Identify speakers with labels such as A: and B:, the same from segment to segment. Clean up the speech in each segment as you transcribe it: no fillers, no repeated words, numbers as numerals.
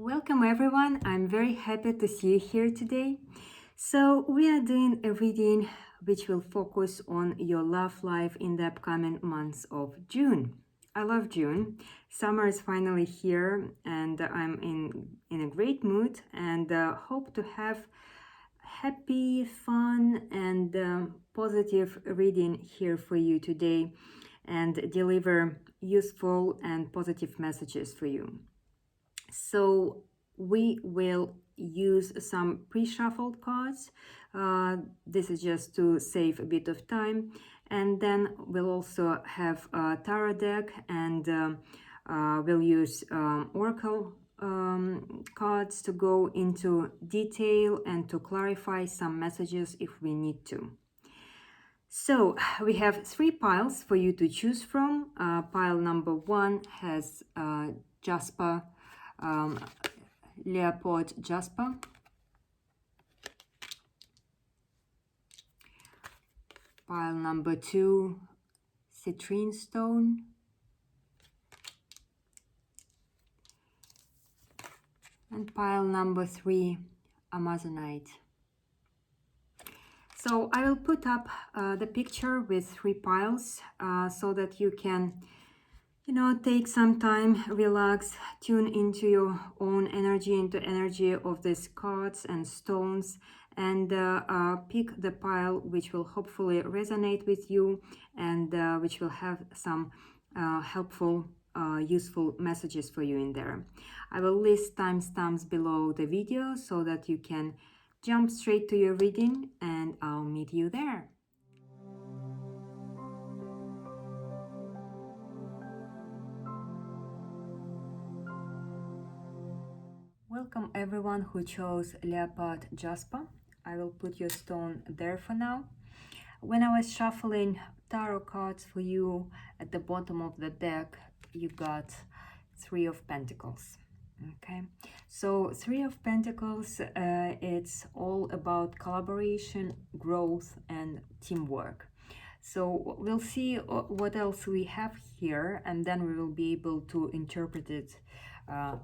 A: Welcome everyone, I'm very happy to see you here today. So we are doing a reading which will focus on your love life in the upcoming months of June. I love June. Summer is finally here and I'm in a great mood and hope to have happy, fun and positive reading here for you today and deliver useful and positive messages for you. So we will use some pre-shuffled cards. This is just to save a bit of time. And then we'll also have a tarot deck and we'll use oracle cards to go into detail and to clarify some messages if we need to. So we have 3 piles for you to choose from. Pile number 1 has Jasper, Leopard Jasper. Pile number 2, Citrine Stone. And pile number 3, Amazonite. So I will put up the picture with 3 piles so that you can take some time, relax, tune into your own energy, into energy of these cards and stones, and pick the pile which will hopefully resonate with you and which will have some helpful, useful messages for you in there. I will list timestamps below the video so that you can jump straight to your reading, and I'll meet you there. Welcome everyone who chose Leopard Jasper. I will put your stone there for now. When I was shuffling tarot cards for you, at the bottom of the deck you got 3 of Pentacles. Okay, so 3 of Pentacles, it's all about collaboration, growth and teamwork. So we'll see what else we have here, and then we will be able to interpret it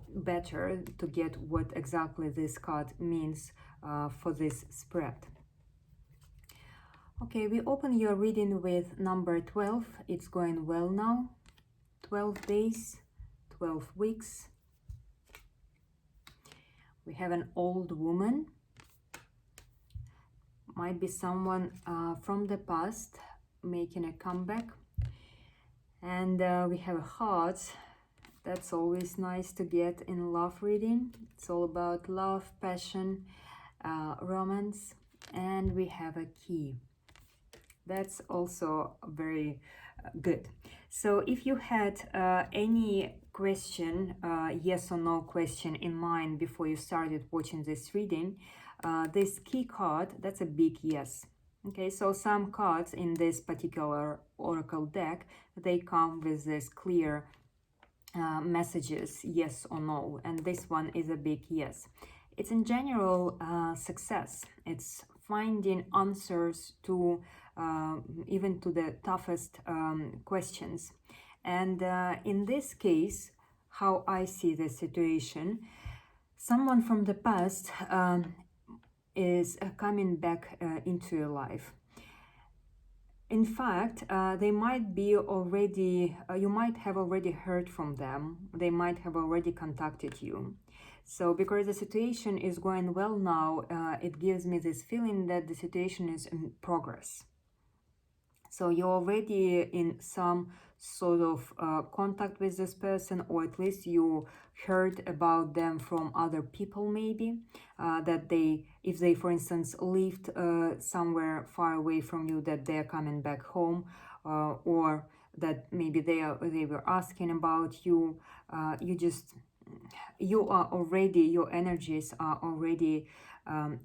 A: better to get what exactly this card means for this spread. Okay, we open your reading with number 12. It's going well now. 12 days, 12 weeks. We have an old woman. Might be someone from the past making a comeback. And we have a heart. That's always nice to get in love reading. It's all about love, passion, romance. And we have a key. That's also very good. So if you had any question, yes or no question in mind before you started watching this reading, this key card, that's a big yes. Okay, so some cards in this particular oracle deck, they come with this clear messages, yes or no, and this one is a big yes. It's in general success. It's finding answers to even to the toughest questions. And in this case, how I see the situation, someone from the past is coming back into your life. In fact, they might be already, you might have already heard from them. They might have already contacted you. So because the situation is going well now, it gives me this feeling that the situation is in progress. So you're already in some sort of contact with this person, or at least you heard about them from other people maybe, that if they for instance lived somewhere far away from you, that they're coming back home, or that maybe they were asking about you. You are already, your energies are already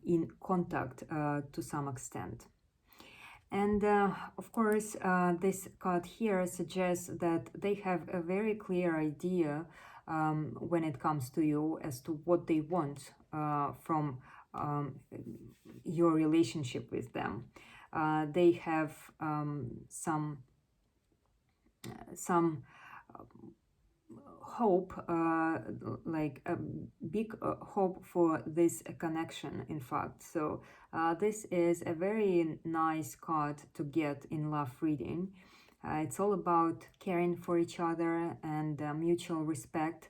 A: in contact to some extent. And of course, this card here suggests that they have a very clear idea when it comes to you as to what they want from your relationship with them. They have some hope, like a big hope for this connection, in fact. So this is a very nice card to get in love reading. It's all about caring for each other and mutual respect,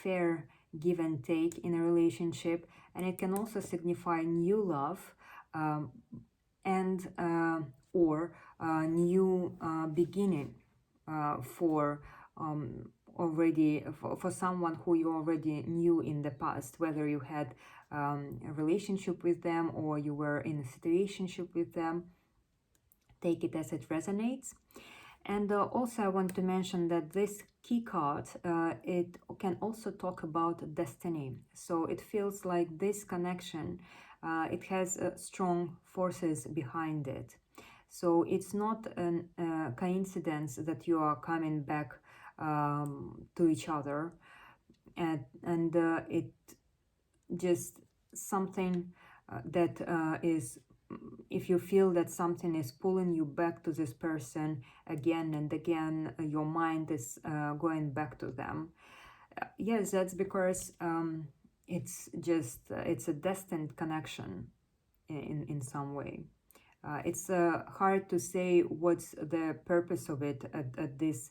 A: fair give and take in a relationship, and it can also signify new love, and or new beginning for already for someone who you already knew in the past, whether you had a relationship with them or you were in a situationship with them. Take it as it resonates. And also I want to mention that this key card, it can also talk about destiny. So it feels like this connection, it has strong forces behind it. So it's not a coincidence that you are coming back to each other, and it just something that is, if you feel that something is pulling you back to this person again and again, your mind is going back to them. Yes, that's because it's just it's a destined connection in some way. It's hard to say what's the purpose of it at this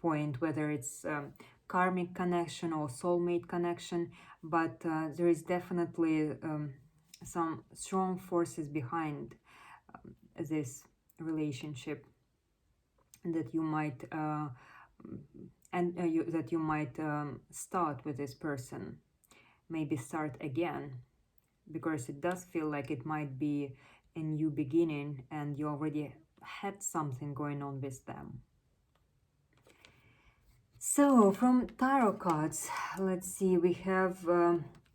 A: point, whether it's karmic connection or soulmate connection, but there is definitely some strong forces behind this relationship that you might that you might start with this person, maybe start again, because it does feel like it might be a new beginning and you already had something going on with them. So from tarot cards, let's see, we have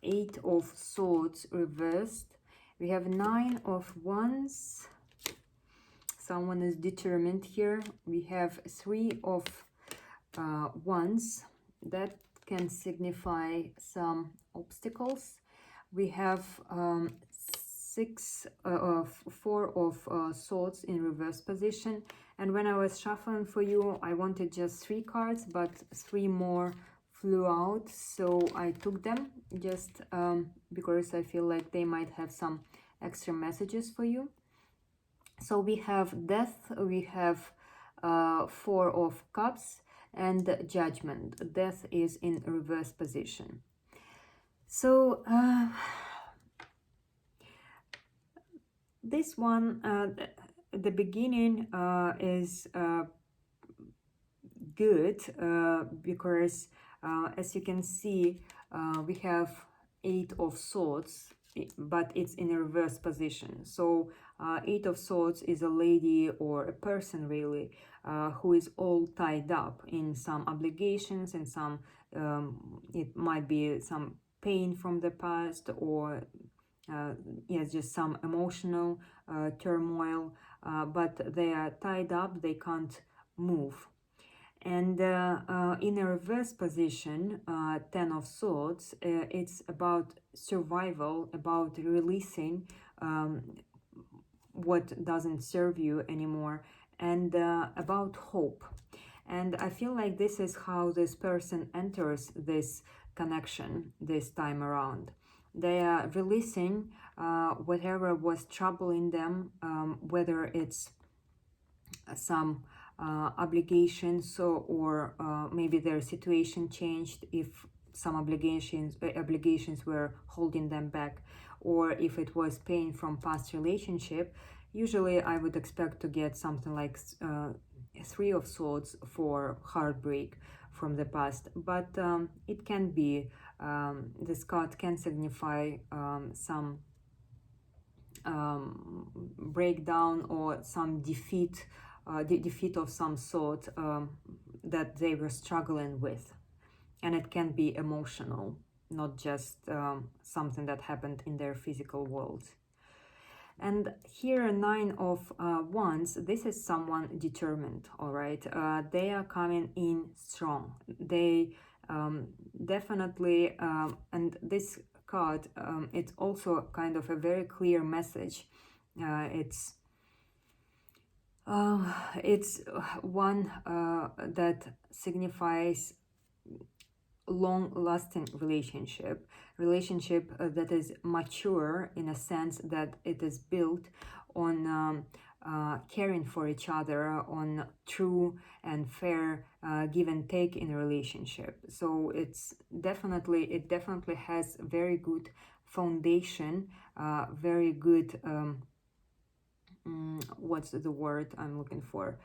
A: 8 of Swords reversed, we have 9 of Wands, someone is determined here, we have 3 of Wands, that can signify some obstacles, we have 4 of Swords in reverse position. And when I was shuffling for you, I wanted just 3 cards, but 3 more flew out, so I took them just because I feel like they might have some extra messages for you. So we have Death, we have 4 of Cups, and Judgment. Death is in reverse position. So this one, the beginning is good because as you can see, we have 8 of Swords, but it's in a reverse position. So 8 of Swords is a lady or a person really who is all tied up in some obligations and some it might be some pain from the past, or yes, just some emotional turmoil, but they are tied up, they can't move. And in a reverse position, 10 of Swords, it's about survival, about releasing what doesn't serve you anymore, and about hope. And I feel like this is how this person enters this connection this time around. They are releasing whatever was troubling them, whether it's some obligations, or maybe their situation changed, if some obligations were holding them back, or if it was pain from past relationship. Usually I would expect to get something like 3 of Swords for heartbreak from the past, but it can be, this card can signify some breakdown or some defeat, defeat of some sort that they were struggling with. And it can be emotional, not just something that happened in their physical world. And here, 9 of Wands, this is someone determined, all right? They are coming in strong. They definitely, and this card, it's also kind of a very clear message. It's one that signifies long-lasting relationship, that is mature in a sense that it is built on caring for each other, on true and fair give and take in a relationship. So it definitely has very good foundation, very good what's the word I'm looking for,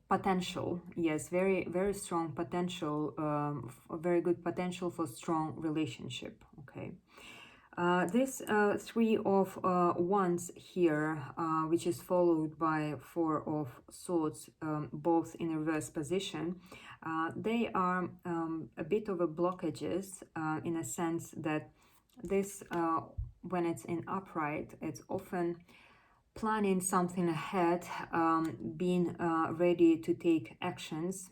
A: potential. Yes, very strong potential, very good potential for strong relationship. Okay. This three of wands here, which is followed by four of swords, both in reverse position, they are a bit of a blockages, in a sense that this, when it's in upright, it's often planning something ahead, being ready to take actions.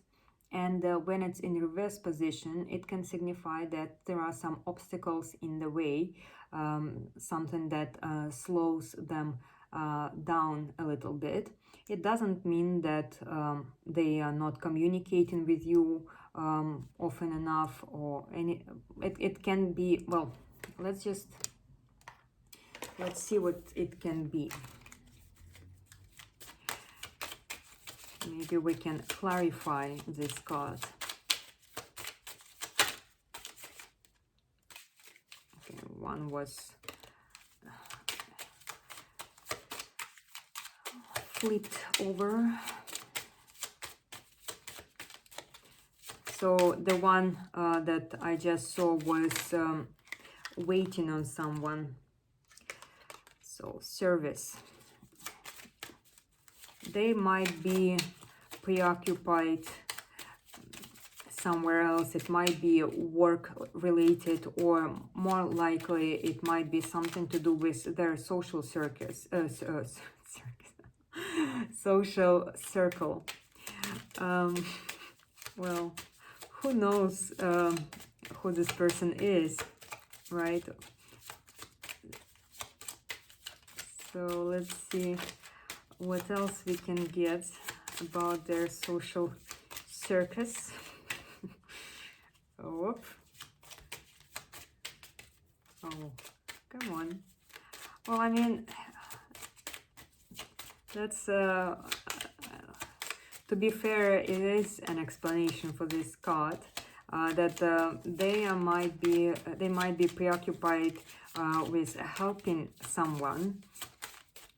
A: And when it's in reverse position, it can signify that there are some obstacles in the way, something that slows them down a little bit. It doesn't mean that they are not communicating with you often enough, or any. It can be, well, let's see what it can be. Maybe we can clarify this card. Okay, one was flipped over. So the one that I just saw was waiting on someone. So service. They might be preoccupied somewhere else. It might be work related, or more likely it might be something to do with their social social circle. Well, who knows who this person is, right? So let's see what else we can get about their social circus. Oh, come on. Well, I mean, that's to be fair, it is an explanation for this card, that they might be preoccupied with helping someone,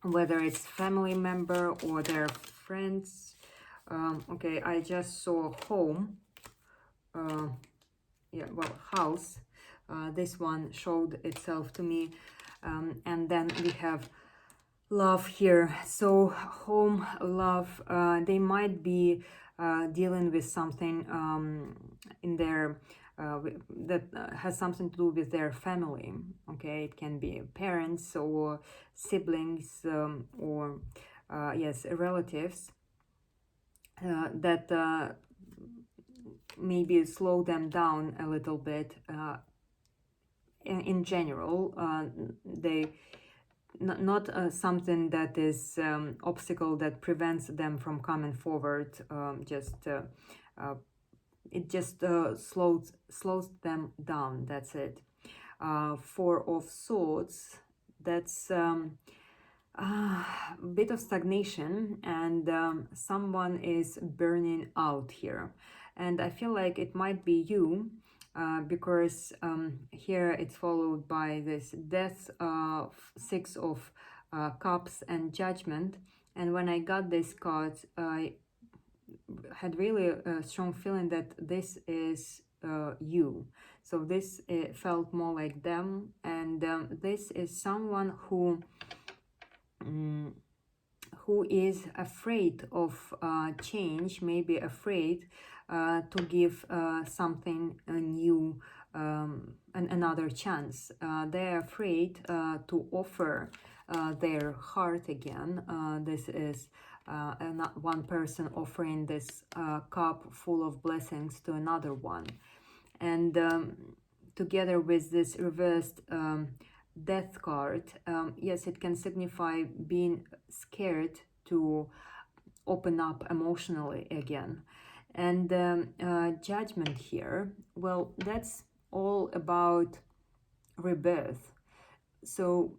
A: whether it's family member or their friends. Okay, I just saw home, house. This one showed itself to me, and then we have love here. So home, love, they might be dealing with something in their that has something to do with their family. Okay, it can be parents or siblings, or yes, relatives, that maybe slow them down a little bit. In general, they not something that is obstacle that prevents them from coming forward. It just slows them down. That's it. Four of Swords. That's a bit of stagnation, and someone is burning out here. And I feel like it might be you, because here it's followed by this Death, Six of Cups, and Judgment. And when I got this card, I had really a strong feeling that this is you. So this felt more like them, and this is someone who is afraid of change, maybe afraid to give something new, another chance. They're afraid to offer their heart again. This is not one person offering this cup full of blessings to another one. And together with this reversed death card, yes, it can signify being scared to open up emotionally again. And Judgment here, well, that's all about rebirth. So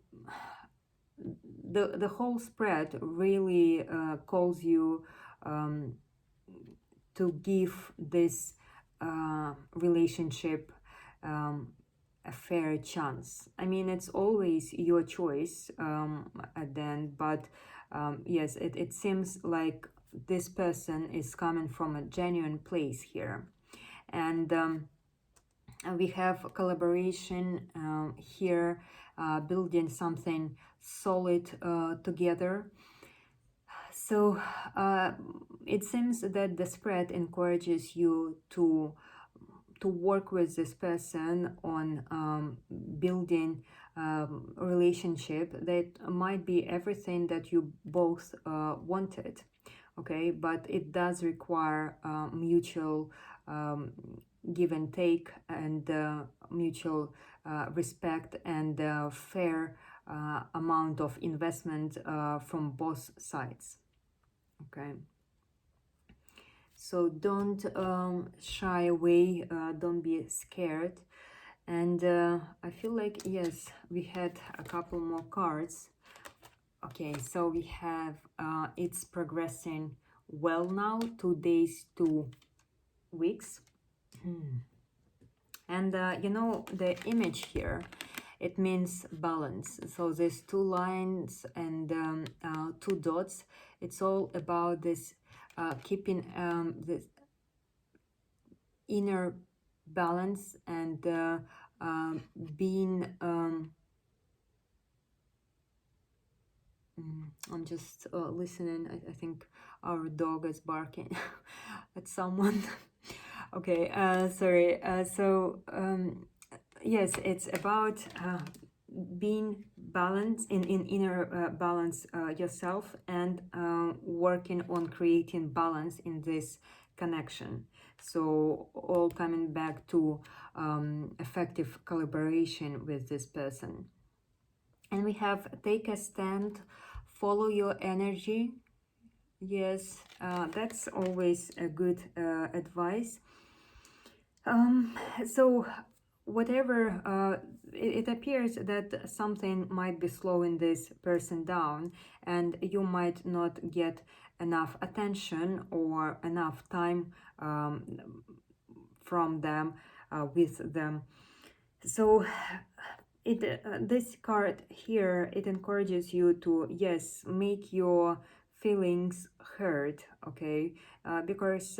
A: the whole spread really calls you to give this relationship a fair chance. I mean, it's always your choice at the end, but yes, it seems like this person is coming from a genuine place here. And we have collaboration here, building something solid together. So it seems that the spread encourages you to work with this person on building a relationship that might be everything that you both wanted. Okay, but it does require mutual give and take, and mutual respect, and fair amount of investment from both sides. Okay, so don't shy away, don't be scared. And I feel like, yes, we had a couple more cards. Okay, so we have it's progressing well now, 2 days, 2 weeks. And you know, the image here, it means balance. So there's 2 lines and 2 dots. It's all about this keeping this inner balance, and being I'm just listening. I think our dog is barking at someone. Okay, sorry. Yes, it's about being balanced in inner balance yourself, and working on creating balance in this connection. So all coming back to effective collaboration with this person. And we have take a stand, follow your energy. Yes, that's always a good advice. So whatever, it appears that something might be slowing this person down, and you might not get enough attention or enough time from them, with them. So this card here, it encourages you to, yes, make your feelings heard. Okay, because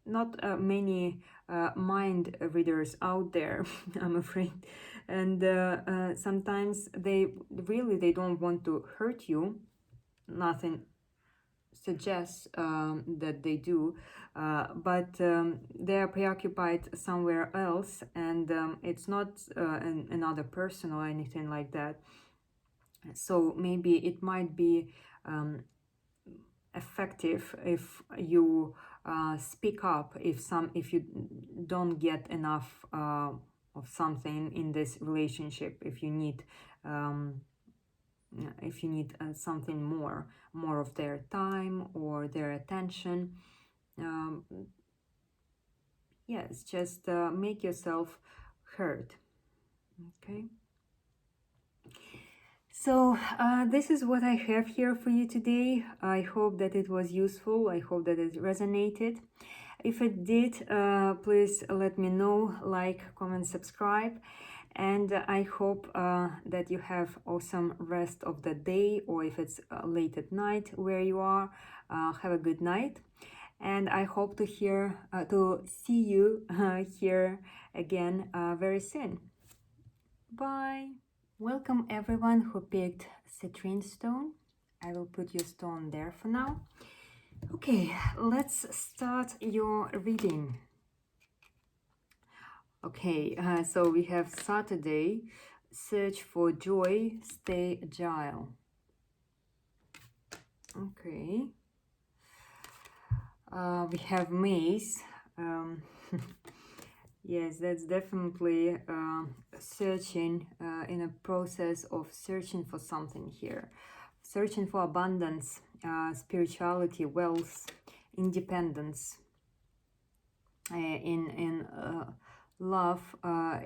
A: not many mind readers out there, I'm afraid, and sometimes they don't want to hurt you. Nothing suggests that they do, but they are preoccupied somewhere else, and it's not another person or anything like that. So maybe it might be effective if you speak up if you don't get enough of something in this relationship, if you need something more of their time or their attention. Yes, just make yourself heard. Okay, so this is what I have here for you today. I hope that it was useful. I hope that it resonated. If it did, please let me know, like, comment, subscribe. And I hope that you have awesome rest of the day, or if it's late at night where you are, have a good night. And I hope to see you here again very soon. Bye. Welcome everyone who picked Citrine Stone. I will put your stone there for now. Okay, let's start your reading. Okay, so we have Saturday, search for joy, stay agile. Okay. We have Maze. Yes, that's definitely searching, in a process of searching for something here. Searching for abundance. spirituality, wealth, independence. In love,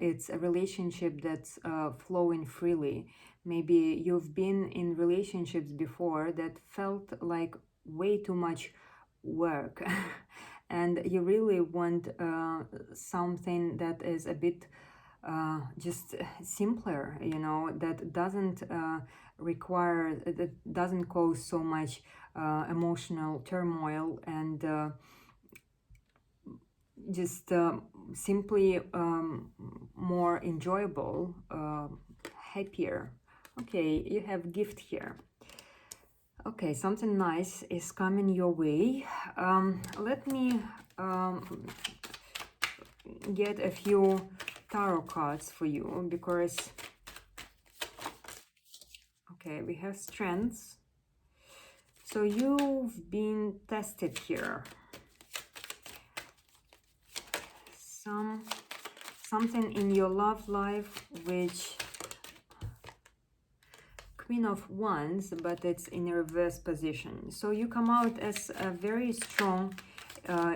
A: it's a relationship that's flowing freely. Maybe you've been in relationships before that felt like way too much work and you really want something that is a bit just simpler, you know, that doesn't require, that doesn't cause so much emotional turmoil, and just simply more enjoyable, happier. Okay, you have gift here. Okay, something nice is coming your way. Let me get a few tarot cards for you, because okay, we have strengths. So you've been tested here. Something in your love life, which Queen of Wands, but it's in a reverse position. So you come out as a very strong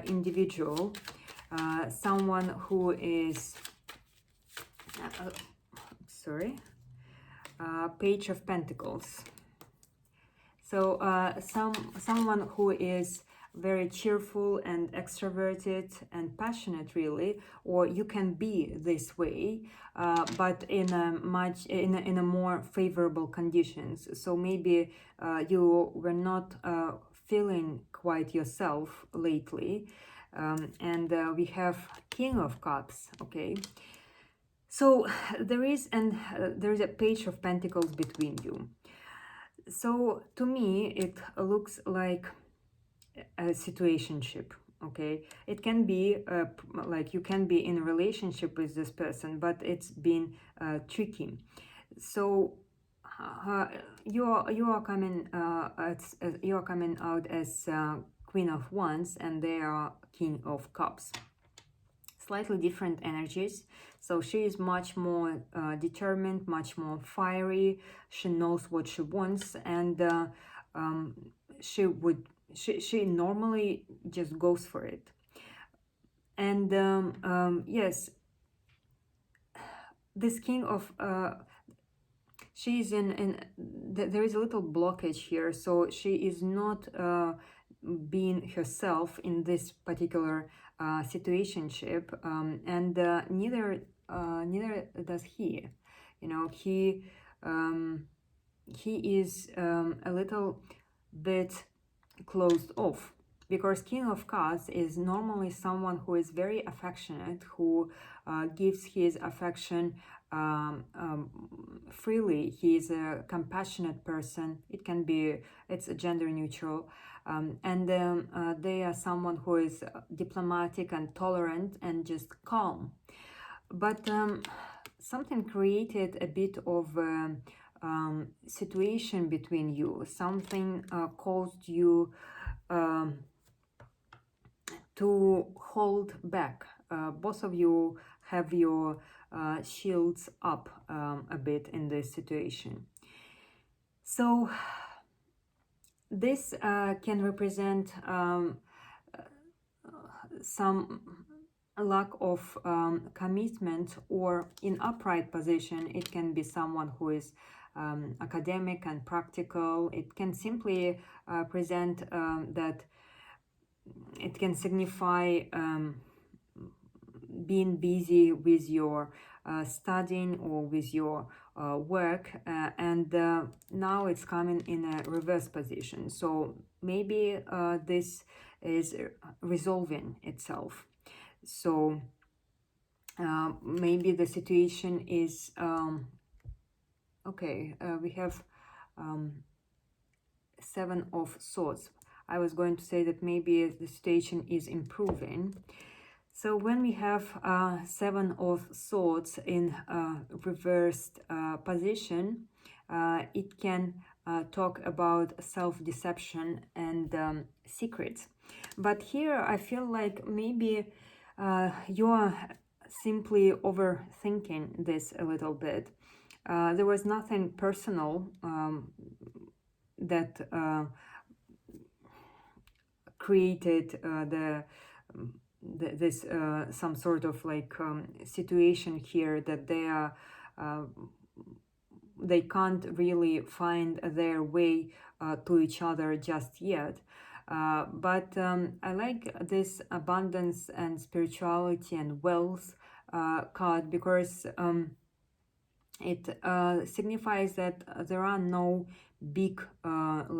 A: individual, someone who is Page of Pentacles. So someone who is very cheerful and extroverted and passionate, really, or you can be this way, but in a more favorable conditions. So maybe you were not feeling quite yourself lately, and we have King of Cups. Okay, so there is a Page of Pentacles between you. So to me it looks like a situationship. Okay, it can be like you can be in a relationship with this person, but it's been tricky. So you are coming out as Queen of Wands, and they are King of Cups. Slightly different energies. So she is much more determined, much more fiery. She knows what she wants, and she normally just goes for it. And yes, this King of she is there is a little blockage here, so she is not being herself in this particular situationship, and neither does he. You know, he is a little bit closed off, because King of Cups is normally someone who is very affectionate, who gives his affection freely. He is a compassionate person. It's gender neutral, and they are someone who is diplomatic and tolerant and just calm. But something created a bit of situation between you. Something caused you to hold back. Both of you have your shields up a bit in this situation. So this can represent some lack of commitment, or in upright position it can be someone who is academic and practical. It can simply present that it can signify being busy with your studying or with your work, and now it's coming in a reverse position. So maybe this is resolving itself. So maybe the situation is okay. We have Seven of Swords. I was going to say that maybe the situation is improving. So when we have Seven of Swords in reversed position, it can talk about self-deception and secrets. But here I feel like maybe you are simply overthinking this a little bit. There was nothing personal that created this some sort of like situation here that they can't really find their way to each other just yet. But I like this abundance and spirituality and wealth card, because it signifies that there are no big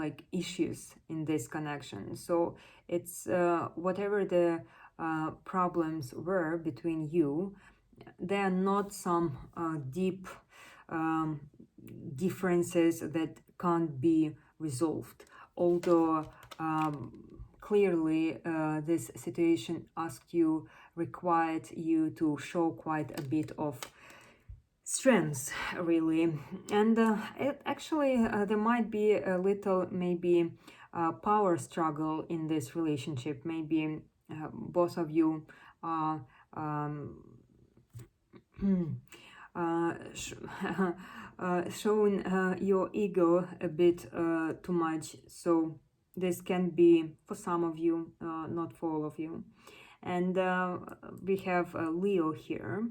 A: like issues in this connection. So it's whatever the problems were between you, they are not some deep differences that can't be resolved. Although clearly this situation required you to show quite a bit of strengths, really. And it actually there might be a little maybe power struggle in this relationship. Maybe both of you are showing your ego a bit too much. So this can be for some of you, not for all of you. And we have Leo here,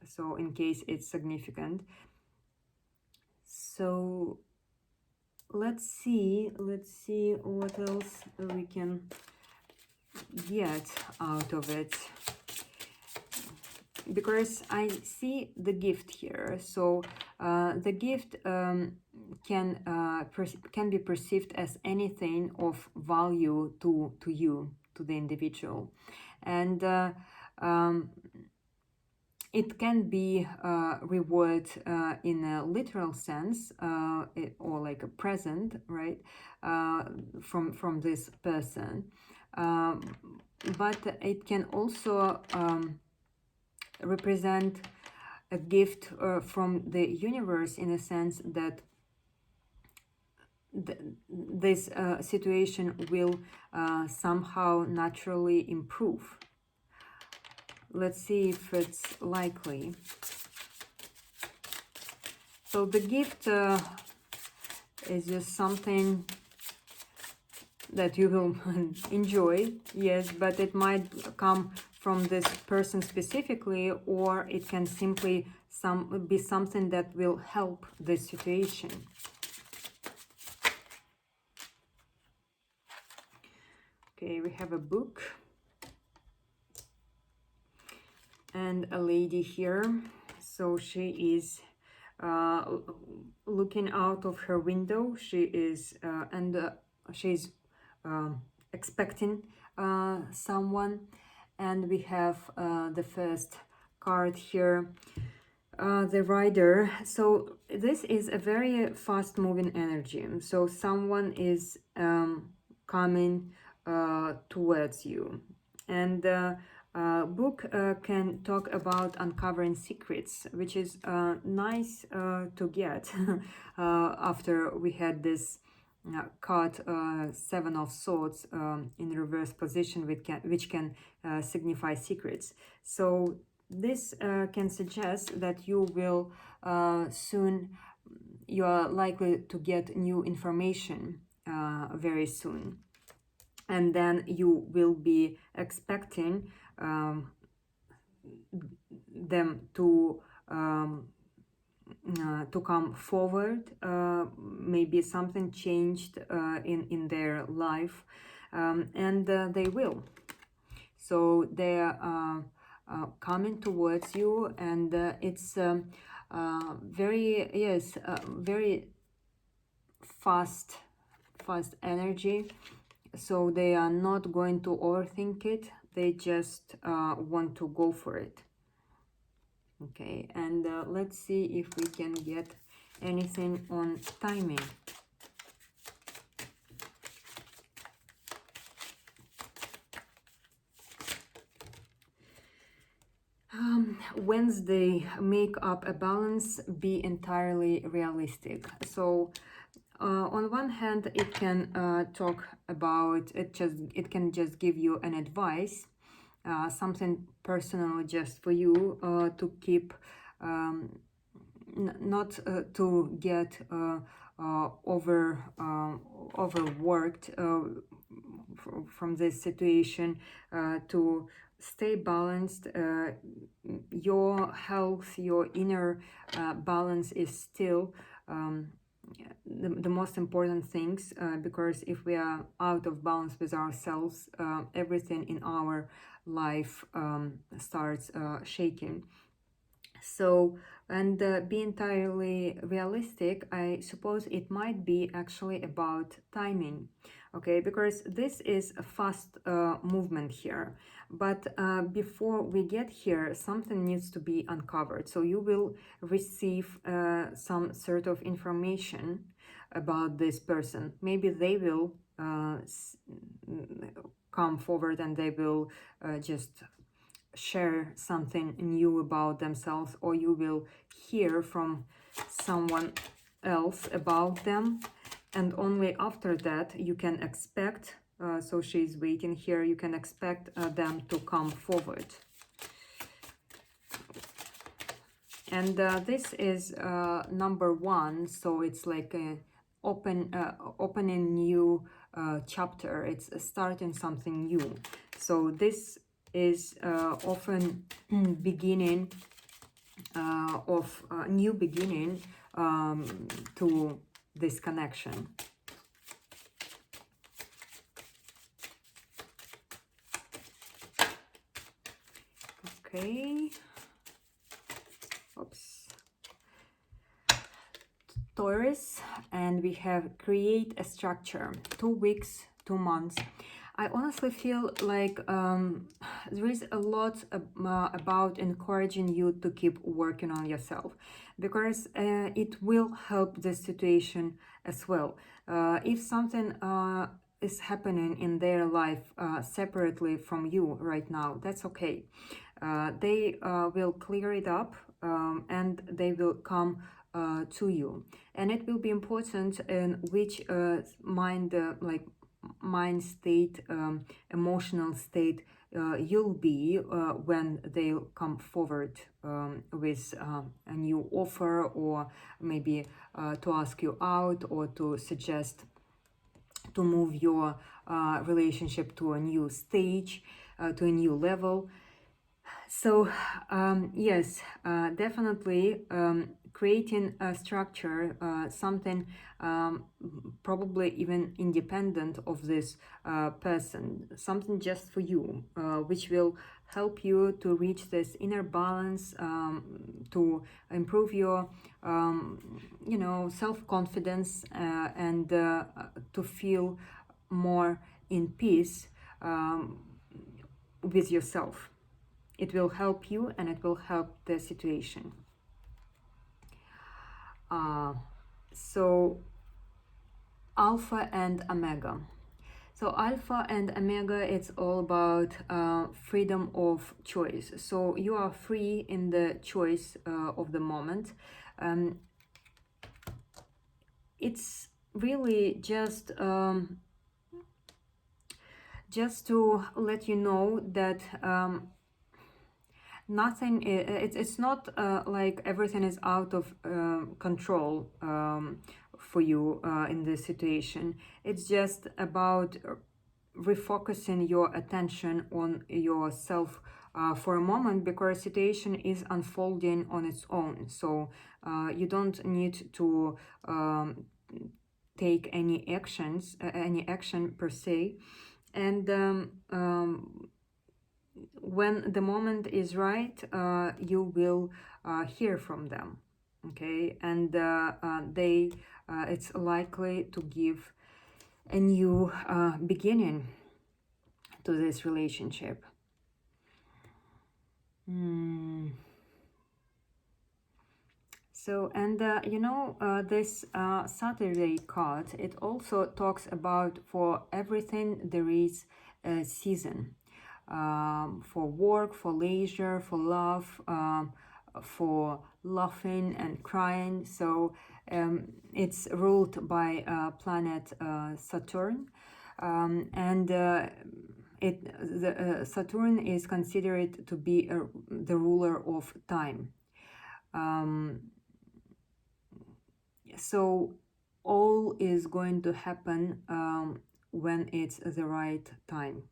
A: so in case it's significant. So let's see what else we can get out of it, because I see the gift here. So the gift can be perceived as anything of value to you, to the individual, and it can be reward in a literal sense, or like a present, right, from this person, but it can also represent a gift from the universe, in a sense that this situation will somehow naturally improve. Let's see if it's likely. So the gift is just something that you will enjoy, yes, but it might come from this person specifically, or it can simply be something that will help this situation. Okay, we have a book and a lady here. So she is looking out of her window. She is she's expecting someone. And we have the first card here, the rider. So this is a very fast moving energy. So someone is coming towards you. And book can talk about uncovering secrets, which is nice to get after we had this card Seven of Swords in reverse position, which can signify secrets. So this can suggest that you will soon, you are likely to get new information very soon, and then you will be expecting them to come forward. Maybe something changed in their life, and they will. So they are coming towards you, and it's very fast energy. So they are not going to overthink it. They just want to go for it. Okay, and let's see if we can get anything on timing. Wednesday, make up a balance, be entirely realistic. So on one hand, it can talk about it can just give you an advice, something personal just for you, to keep not to get overworked, from this situation, to stay balanced. Your health, your inner balance is still the most important things, because if we are out of balance with ourselves, everything in our life starts shaking. So, and be entirely realistic, I suppose it might be actually about timing, okay, because this is a fast movement here. But before we get here, something needs to be uncovered. So you will receive some sort of information about this person. Maybe they will come forward and they will just share something new about themselves, or you will hear from someone else about them, and only after that you can expect, so she's waiting here, you can expect them to come forward. And this is number one, so it's like a opening new chapter, it's starting something new. So this is often beginning of new beginning to this connection. Okay. Oops. Taurus, and we have create a structure, 2 weeks, 2 months. I honestly feel like there is a lot about encouraging you to keep working on yourself, because it will help the situation as well. If something is happening in their life separately from you right now, that's okay. They will clear it up, and they will come to you, and it will be important in which mind state, emotional state you'll be when they'll come forward with a new offer, or maybe to ask you out, or to suggest to move your relationship to a new stage, to a new level. So yes, definitely creating a structure, something probably even independent of this person, something just for you, which will help you to reach this inner balance, to improve your self-confidence, and to feel more in peace with yourself. It will help you, and it will help the situation. So Alpha and Omega. So Alpha and Omega, it's all about freedom of choice. So you are free in the choice of the moment. It's really just to let you know that nothing, it's not like everything is out of control for you in this situation. It's just about refocusing your attention on yourself for a moment, because situation is unfolding on its own. So you don't need to take any action per se, and when the moment is right, you will hear from them, okay, and it's likely to give a new beginning to this relationship. So, and this Saturday card, it also talks about for everything there is a season. For work, for leisure, for love, for laughing and crying. So it's ruled by planet Saturn, and Saturn is considered to be the ruler of time. So all is going to happen when it's the right time.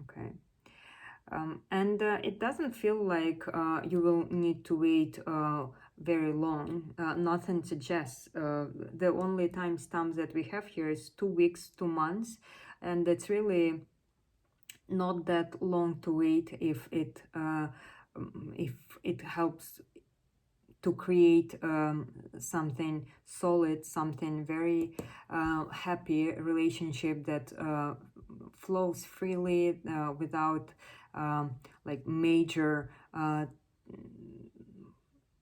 A: Okay. And it doesn't feel like you will need to wait very long. Nothing suggests. The only time stamps that we have here is 2 weeks, 2 months, and it's really not that long to wait if it helps to create something solid, something very happy relationship that flows freely without like major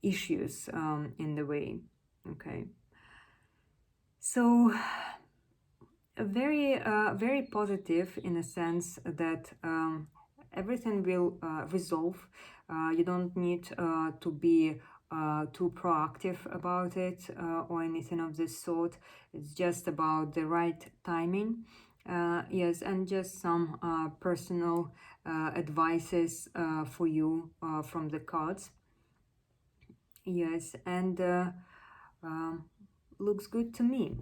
A: issues in the way. Okay, so very positive in a sense that everything will resolve. You don't need to be too proactive about it or anything of this sort. It's just about the right timing. Yes, and just some personal advices for you from the cards. Yes, and looks good to me.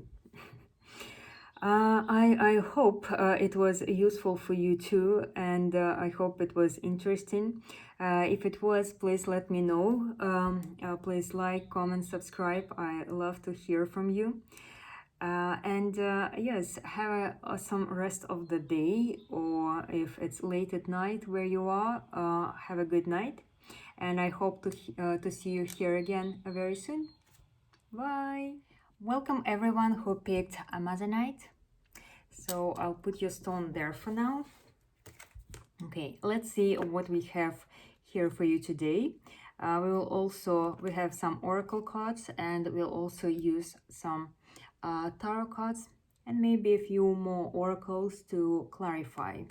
A: I hope it was useful for you too, and I hope it was interesting. If it was, please let me know. Please like, comment, subscribe. I love to hear from you. And yes, have a awesome rest of the day, or if it's late at night where you are, have a good night. And I hope to see you here again very soon. Bye! Welcome everyone who picked Amazonite. So I'll put your stone there for now. Okay, let's see what we have here for you today. We have some oracle cards, and we'll also use some tarot cards and maybe a few more oracles to clarify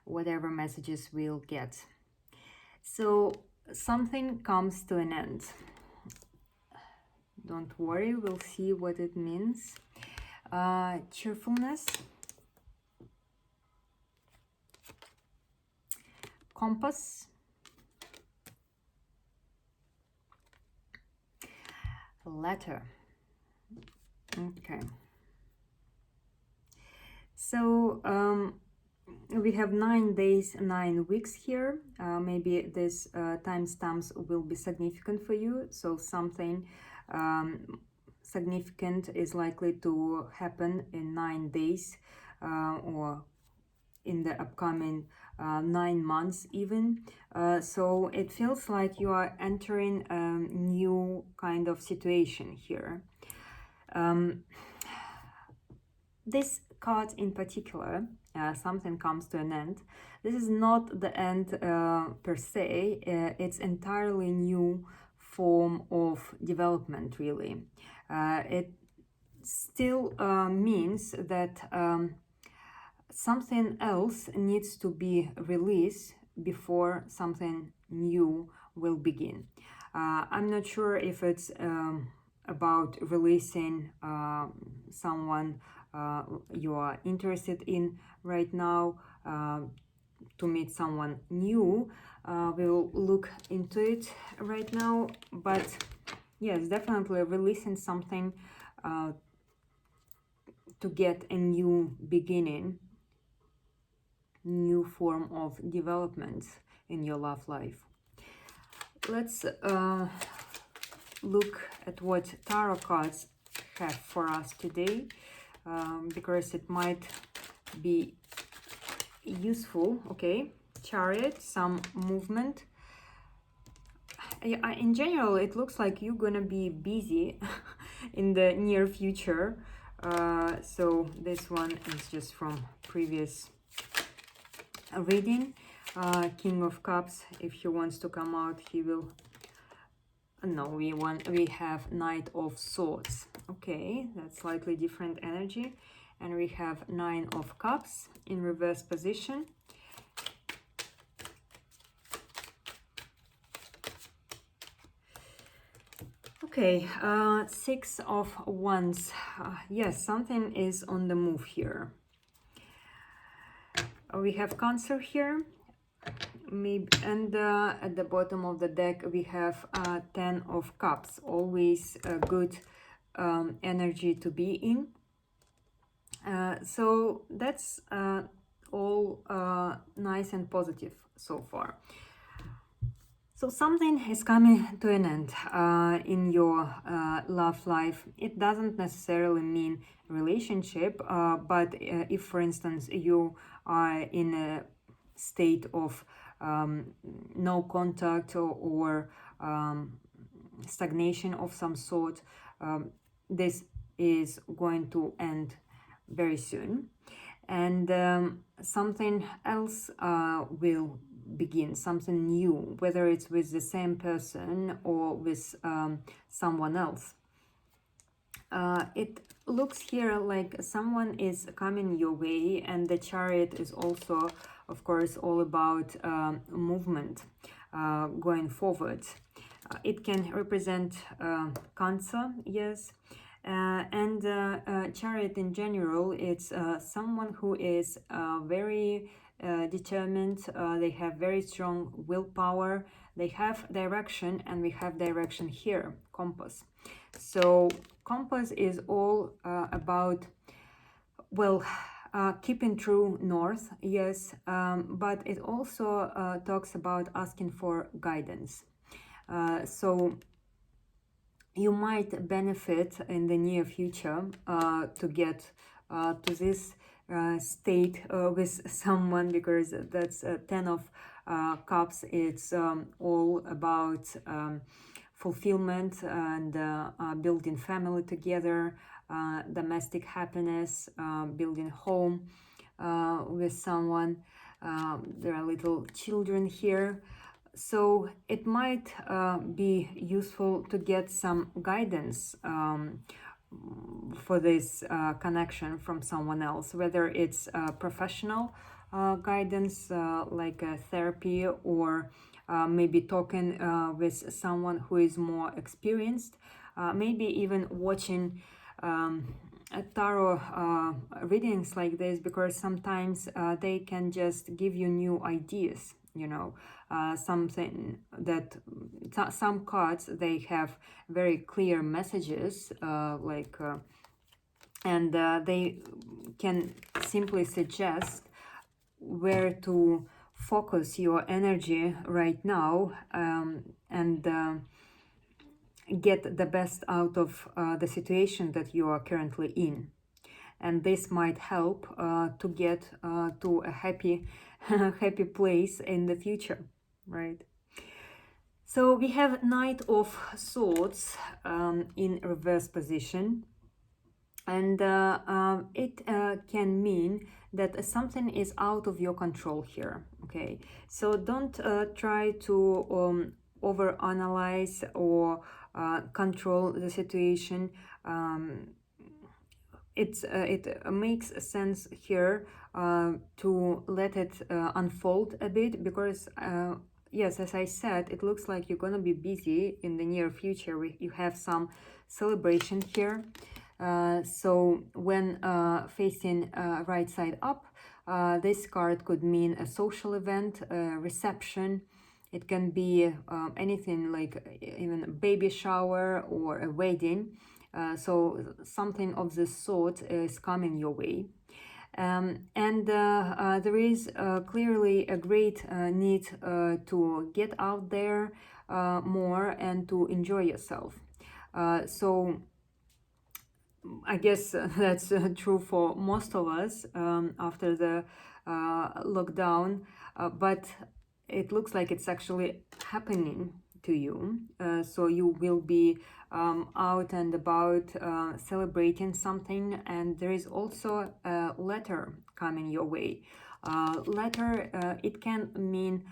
A: whatever messages we'll get. So something comes to an end. Don't worry, we'll see what it means. Cheerfulness, compass, letter. Okay, so we have 9 days, 9 weeks here. Maybe this timestamps will be significant for you, so something significant is likely to happen in 9 days or in the upcoming 9 months even. So it feels like you are entering a new kind of situation here. This card in particular, something comes to an end. This is not the end per se. It's entirely new form of development, really. It still means that something else needs to be released before something new will begin. I'm not sure if it's about releasing someone you are interested in right now, to meet someone new. We'll look into it right now, but yes, definitely releasing something to get a new beginning, new form of development in your love life. Let's look at what tarot cards have for us today, because it might be useful. Okay, Chariot, some movement. In general, it looks like you're gonna be busy in the near future. So this one is just from previous reading. King of Cups, if he wants to come out, he will. No, we have Knight of Swords. Okay, that's slightly different energy. And we have 9 of Cups in reverse position. Okay, 6 of Wands. Yes, something is on the move here. We have Cancer here. Maybe, and at the bottom of the deck we have 10 of Cups. Always a good energy to be in. So that's all nice and positive so far. So something is coming to an end in your love life. It doesn't necessarily mean relationship, but if, for instance, you are in a state of no contact or stagnation of some sort, this is going to end very soon, and something else will begin, something new, whether it's with the same person or with someone else. It looks here like someone is coming your way, and the Chariot is also, of course, all about movement going forward. It can represent Cancer, yes. And Chariot in general, it's someone who is very determined. They have very strong willpower. They have direction, and we have direction here, compass. So compass is all about, well, keeping true north, yes, but it also talks about asking for guidance. So you might benefit in the near future to get to this state with someone, because that's 10 of Cups. It's all about fulfillment and building family together, domestic happiness, building home with someone. There are little children here. So it might be useful to get some guidance for this connection from someone else, whether it's professional guidance like therapy, or maybe talking with someone who is more experienced, maybe even watching tarot readings like this, because sometimes they can just give you new ideas, you know, something that some cards, they have very clear messages, and they can simply suggest where to focus your energy right now, and get the best out of the situation that you are currently in. And this might help to get to a happy happy place in the future, right? So we have Knight of Swords in reverse position, and it can mean that something is out of your control here, okay? So don't try to overanalyze or control the situation. It makes sense here to let it unfold a bit, because yes, as I said, it looks like you're gonna be busy in the near future. You have some celebration here. So when facing right side up, this card could mean a social event, a reception. It can be anything, like even a baby shower or a wedding. So something of this sort is coming your way. And there is clearly a great need to get out there more and to enjoy yourself. So I guess that's true for most of us after the lockdown, but it looks like it's actually happening to you. So you will be out and about celebrating something, and there is also a letter coming your way. Letter, it can mean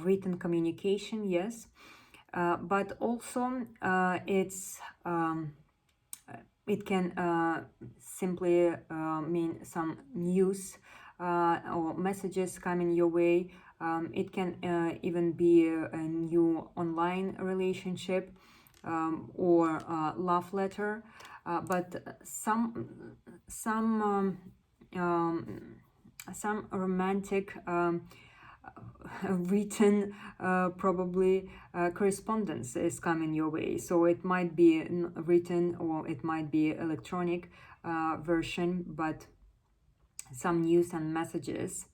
A: written communication, yes, but also it can simply mean some news or messages coming your way. It can even be a new online relationship or love letter, but some romantic written probably correspondence is coming your way. So it might be written or it might be electronic version, but some news and messages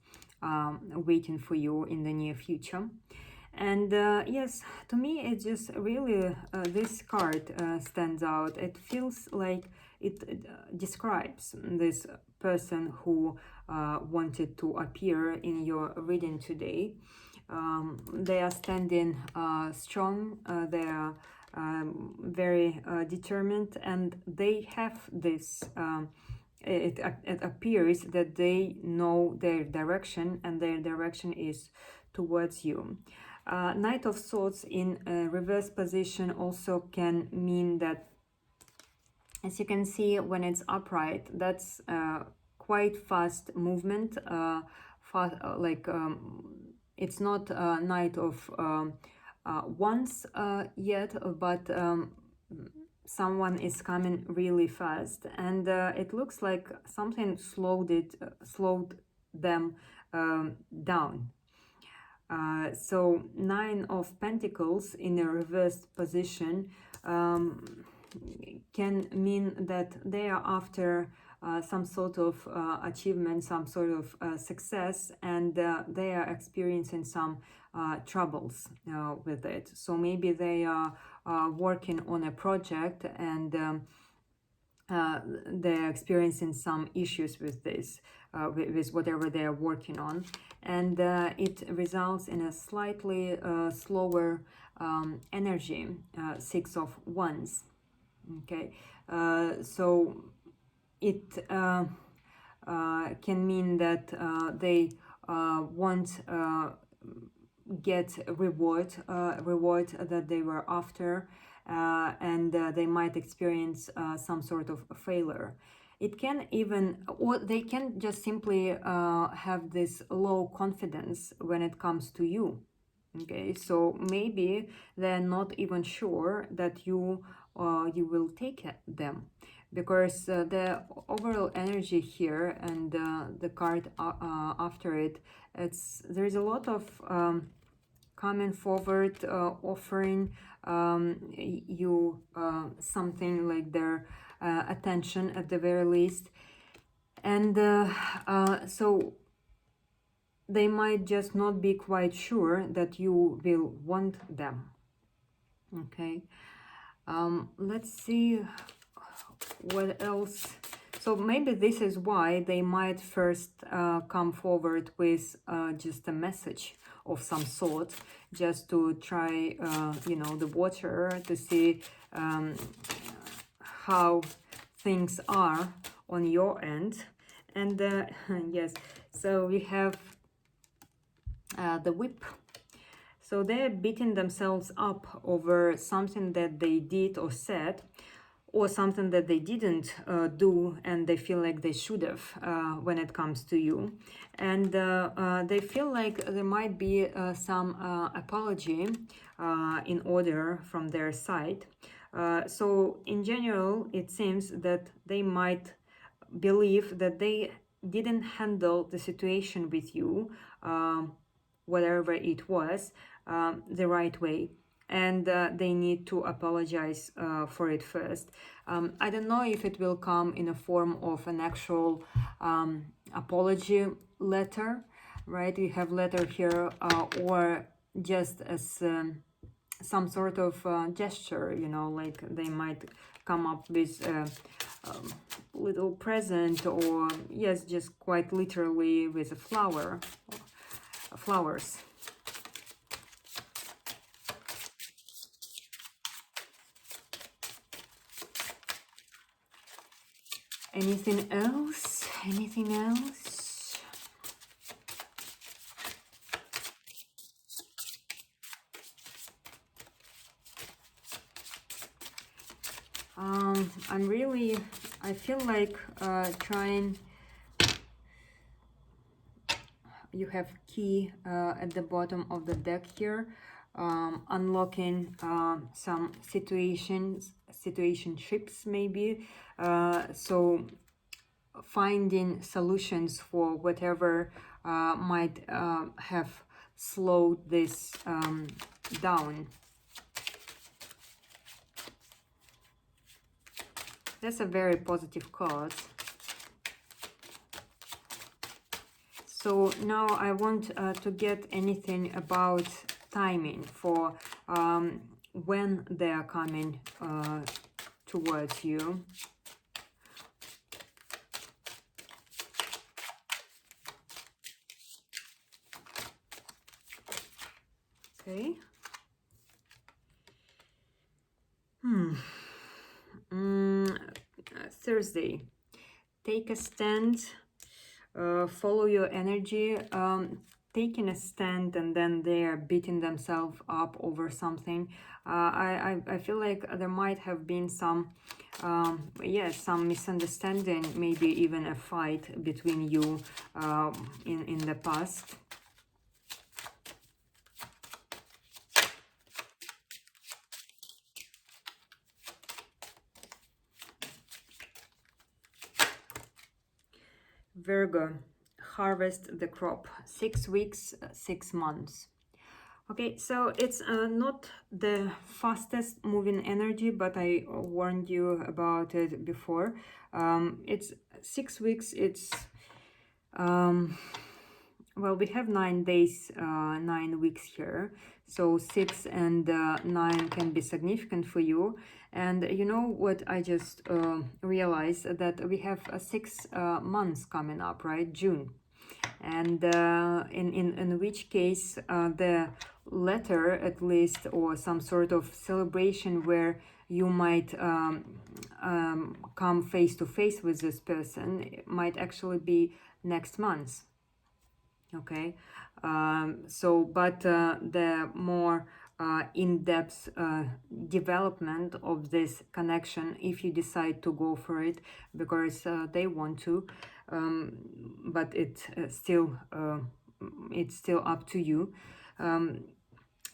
A: waiting for you in the near future. And yes, to me it just really this card stands out. It feels like it describes this person who wanted to appear in your reading today. They are standing strong, they are very determined, and they have this it appears that they know their direction, and their direction is towards you. Knight of Swords in reverse position also can mean that, as you can see, when it's upright, that's quite fast movement, it's not Knight of Wands yet, but someone is coming really fast, and it looks like something slowed them down. So Nine of Pentacles in a reversed position can mean that they are after some sort of achievement, some sort of success, and they are experiencing some troubles with it. So maybe they are working on a project, and they're experiencing some issues with this, with whatever they are working on, and it results in a slightly slower energy, Six of Wands. Okay, so it can mean that they won't get reward that they were after, and they might experience some sort of failure. It can even, or they can just simply have this low confidence when it comes to you. Okay, so maybe they're not even sure that you will take them, because the overall energy here and the card after it, there's a lot of coming forward, offering you something like their attention at the very least, and so they might just not be quite sure that you will want them. Okay, let's see what else. So maybe this is why they might first come forward with just a message of some sort, just to try, the water, to see how things are on your end. And yes, so we have the Whip. So they're beating themselves up over something that they did or said, or something that they didn't do, and they feel like they should have when it comes to you. And they feel like there might be some apology in order from their side. So in general, it seems that they might believe that they didn't handle the situation with you, whatever it was, the right way, and they need to apologize for it first. I don't know if it will come in a form of an actual apology letter, right? We have letter here, or just as some sort of gesture, like they might come up with a little present, or yes, just quite literally with a flowers. Anything else? Anything else? I feel like trying. You have key at the bottom of the deck here, unlocking some situationships maybe. So finding solutions for whatever might have slowed this down. That's a very positive card. So now I want to get anything about timing for when they are coming towards you. Okay. Thursday. Take a stand. Follow your energy. Taking a stand and then they're beating themselves up over something. I feel like there might have been some some misunderstanding, maybe even a fight between you in the past. Virgo, harvest the crop. 6 weeks, 6 months. Okay, so it's not the fastest moving energy, but I warned you about it before. It's 6 weeks. It's well, we have 9 days, 9 weeks here. So 6 and 9 can be significant for you. And you know what I just realized? That we have 6 months coming up, right? June. And in which case the letter, at least, or some sort of celebration where you might come face to face with this person, it might actually be next month. Okay, so but the more in-depth development of this connection, if you decide to go for it, because they want to, but it's still up to you.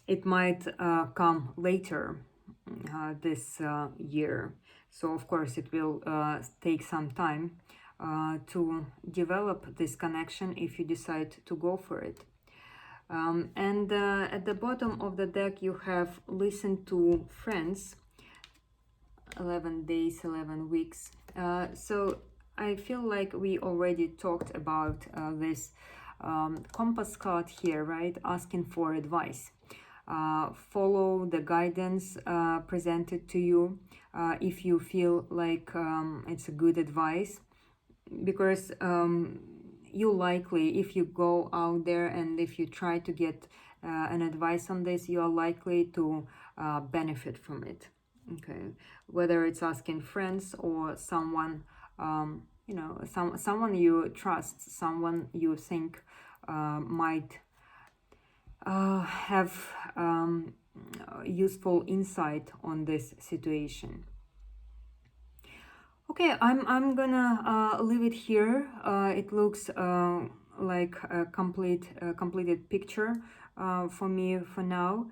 A: It might come later this year, so of course it will take some time to develop this connection if you decide to go for it. And at the bottom of the deck you have listen to friends. 11 days, 11 weeks. So I feel like we already talked about this compass card here, right? Asking for advice. Follow the guidance presented to you if you feel like it's a good advice, because you likely, if you go out there and if you try to get an advice on this, you are likely to benefit from it. Okay, whether it's asking friends or someone, you know, someone you trust, someone you think might have useful insight on this situation. Okay, I'm gonna leave it here. It looks like a completed picture for me for now.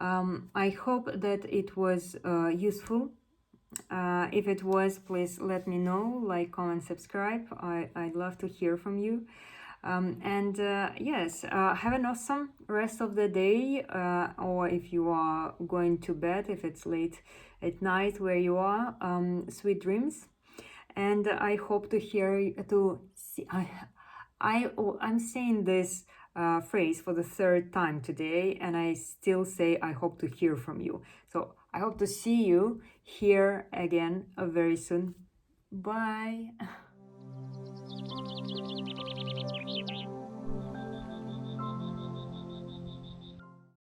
A: I hope that it was useful. If it was, please let me know. Like, comment, subscribe. I'd love to hear from you. And yes, have an awesome rest of the day, or if you are going to bed, if it's late at night where you are, sweet dreams. And I hope to see. I'm saying this phrase for the 3rd time today, and I still say I hope to hear from you. So I hope to see you here again very soon. Bye.